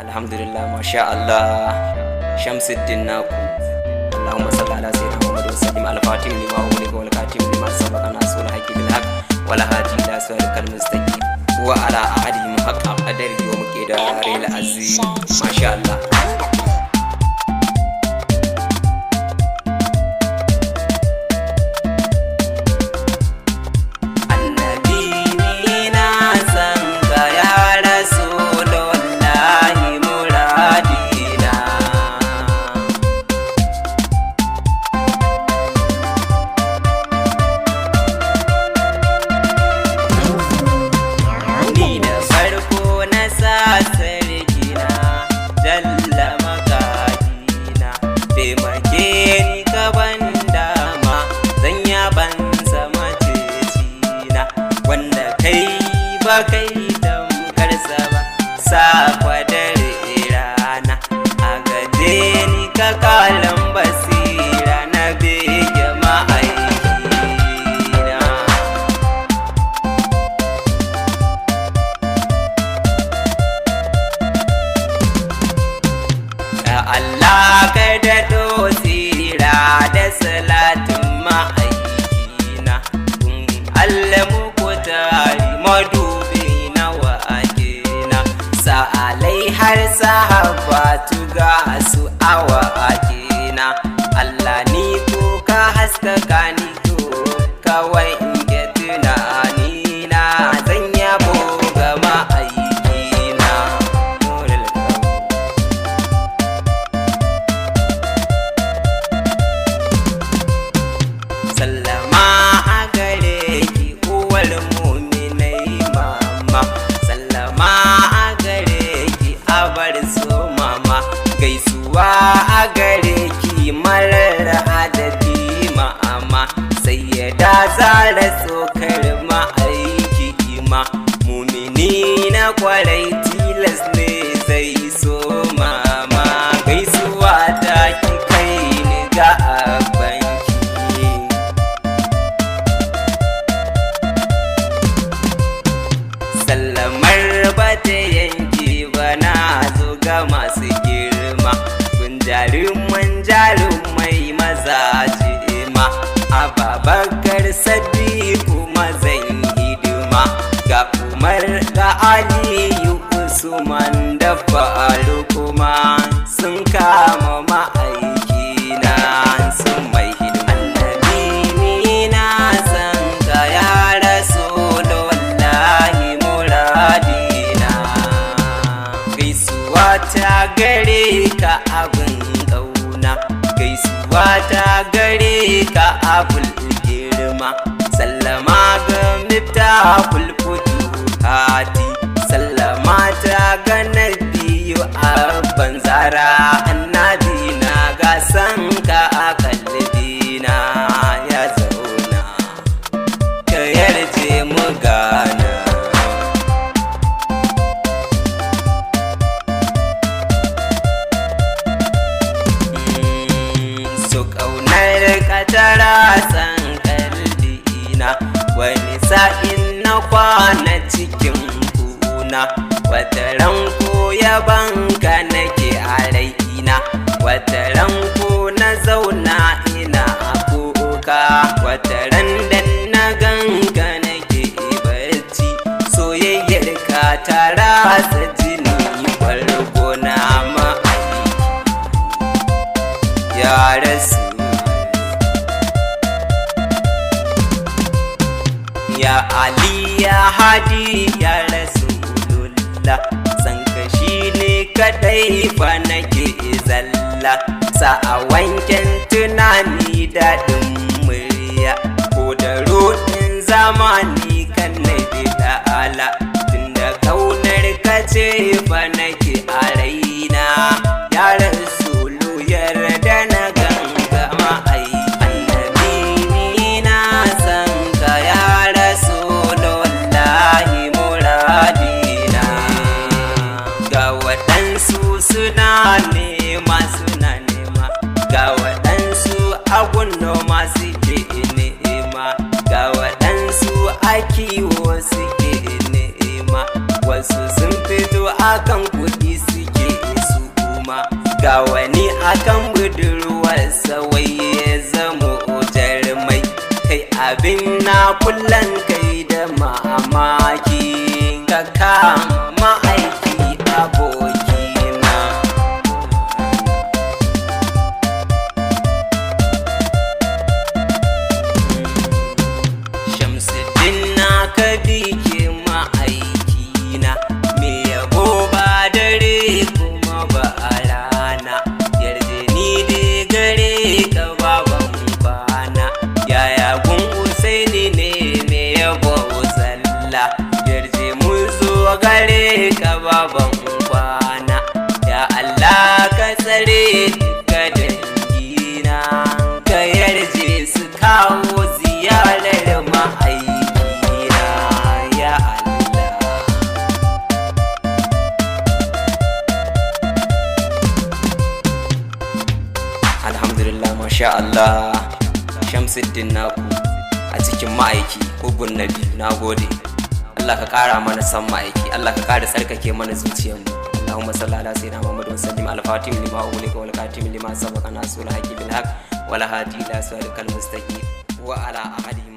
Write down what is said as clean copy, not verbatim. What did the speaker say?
Alhamdulillah, masha Allah. Shamsuddin naku. Allahumma salli ala sayyidina Muhammad wa sallim al-fatih lima ulika wal katim lima sabaqa nasul haqqi bil haqq wal hadi ila siratal mustaqim wa ala alihi haqqa qadari wa miqdaril azim. Masha Allah. Kai tamkarsa ba safa dare rana a gaje ni ka kalan basira na bege ma'aikina. Da Allah ka daɗo tsira da salatin ma'aikina kun Allah muku tari madu sa'alai har sahabatu ga su awa akina. Allah ni ko ka haskaka ni to kawai in ke tunani na zan yabo ga ma'aikina. Sallama a gare ki uwar muminai mama, sallama gaisuwa a gare ki marar adadi ma'ama, sai ya da zara tsokar ma'aiki ma mumini na kwarai tilas ne zai so mama. Gaisuwa ta ki kai ni ga abanki, sallamar ba ta yanke ba na zo ga masu jarumai mazaje ma Ababakar Sadiku mazan hidima ga Umar ga Aliyu Usman da Farukuma sun kama ma'aikina sun mai hidima. Annabi ni na san ka ya Rasulullahi muradina, gaisuwa ta gare ka abin gaisuwa ta gare ka abul girma, sallama ga miftahul futuhati, sallama ta ga Nabiyu abban zara annabi na ga san ka a kalbina ya zauna ka yarje mu gana. Tara san kalbina wani sa'in na kwana cikin kuna, wata ranko ya banka nake a raina, wata ranko na zauna ina a kuka, wata ran da na ganka nake barci, soyayyar ka ta ratsa jini farko na ma'aiki ya rasu. Ya Ali ya Hadi ya Rasulullah, san ka shine kadai fa nake zalla, sa a wanken tunani daɗin murya ko da rodin zamani kan nabi ta'ala, tunda kaunar ka ce fa nake a raina ya Rasulu yarda na ganga ma'aiki. Suna nema ga waɗansu agun noma suke nema, ga waɗansu a kiwo suke nema, wasu sun fito akan kuɗi suke akan budurwarsa wai ya zamo jarumai. Kai abin na kullan kai da mamaki, ka kama aiki abokina. Shamsuddin na ka bike ma'aikina, me yabo ba dare kuma ba a rana. Yarda ni dai gare ka baban kwana, yaya gun Usaini ne me yabo zalla. Yarda mun zo gare ka baban kwana, ya Allah ka tsare duka dangina, ka yarje su kawo ziyarar ma'aikina, ya Allah. Alhamdulillah, masha Allah. Shamsuddin naku a cikin ma'aiki Hubbun Nabiyu, na gode. Allah ka ƙara mana san ma'aiki, Allah ka ƙara tsarkake mana zuciyarmu. Allahumma salli ala sayyidina Muhammad wa sallim. Al-Fatih lima ughliqa wal khatim lima sabaqa nasul haqqi bil haqq wal hadi ila siratal mustaqim wa ala alihi